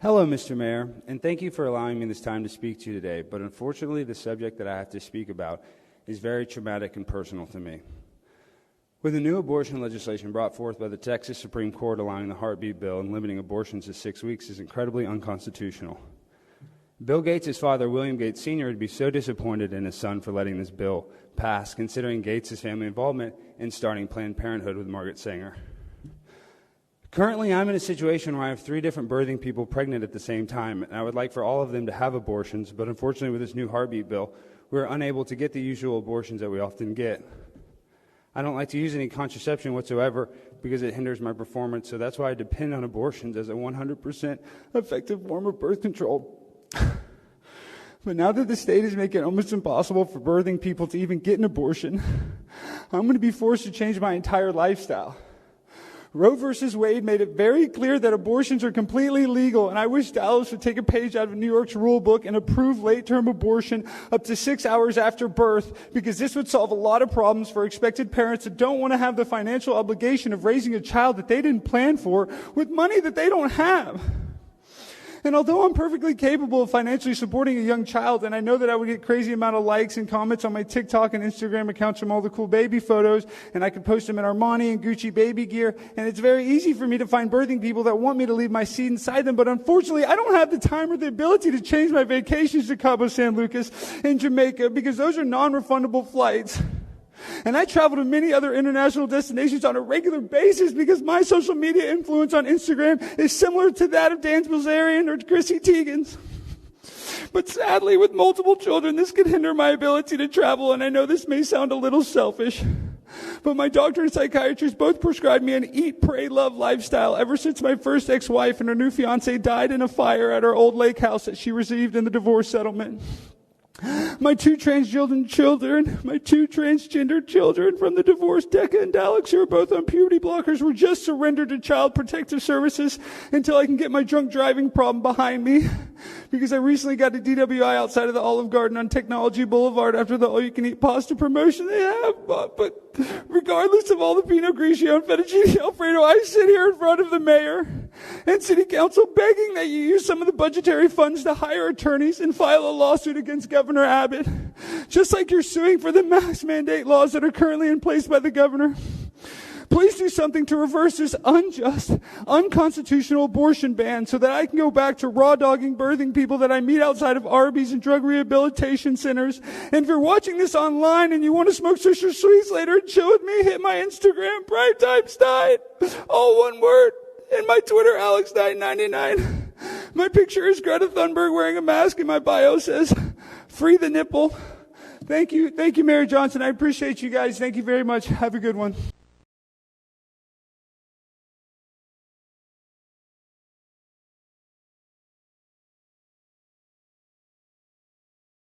Hello, Mr. Mayor, and thank you for allowing me this time to speak to you today, but unfortunately the subject that I have to speak about is very traumatic and personal to me. With the new abortion legislation brought forth by the Texas Supreme Court allowing the heartbeat bill and limiting abortions to 6 weeks is incredibly unconstitutional. Bill Gates' father, William Gates Sr., would be so disappointed in his son for letting this bill pass, considering Gates' family involvement in starting Planned Parenthood with Margaret Sanger. Currently, I'm in a situation where I have 3 different birthing people pregnant at the same time, and I would like for all of them to have abortions, but unfortunately with this new heartbeat bill, we're unable to get the usual abortions that we often get. I don't like to use any contraception whatsoever because it hinders my performance, so that's why I depend on abortions as a 100% effective form of birth control. But now that the state is making it almost impossible for birthing people to even get an abortion, I'm going to be forced to change my entire lifestyle. Roe versus Wade made it very clear that abortions are completely legal, and I wish Dallas would take a page out of New York's rule book and approve late-term abortion up to 6 hours after birth, because this would solve a lot of problems for expected parents that don't want to have the financial obligation of raising a child that they didn't plan for with money that they don't have. And although I'm perfectly capable of financially supporting a young child, and I know that I would get crazy amount of likes and comments on my TikTok and Instagram accounts from all the cool baby photos, and I could post them in Armani and Gucci baby gear, and it's very easy for me to find birthing people that want me to leave my seed inside them, but unfortunately I don't have the time or the ability to change my vacations to Cabo San Lucas in Jamaica because those are non-refundable flights. And I travel to many other international destinations on a regular basis because my social media influence on Instagram is similar to that of Dan Bilzerian or Chrissy Teigen's. But sadly, with multiple children, this could hinder my ability to travel, and I know this may sound a little selfish. But my doctor and psychiatrist both prescribed me an eat, pray, love lifestyle ever since my first ex-wife and her new fiance died in a fire at our old lake house that she received in the divorce settlement. My two transgender children from the divorce, Decca and Alex, who are both on puberty blockers, were just surrendered to Child Protective Services until I can get my drunk driving problem behind me. Because I recently got a DWI outside of the Olive Garden on Technology Boulevard after the all-you-can-eat pasta promotion they have. But regardless of all the Pinot Grigio and Fettuccine Alfredo, I sit here in front of the mayor and city council begging that you use some of the budgetary funds to hire attorneys and file a lawsuit against Governor Abbott, just like you're suing for the mask mandate laws that are currently in place by the governor. Please do something to reverse this unjust, unconstitutional abortion ban so that I can go back to raw dogging birthing people that I meet outside of Arby's and drug rehabilitation centers. And if you're watching this online and you want to smoke Sister Sweets later and chill with me, hit my Instagram, Primetime Stein, all one word, and my Twitter, Alex999. My picture is Greta Thunberg wearing a mask, and my bio says, free the nipple. Thank you, Mayor Johnson. I appreciate you guys. Thank you very much. Have a good one.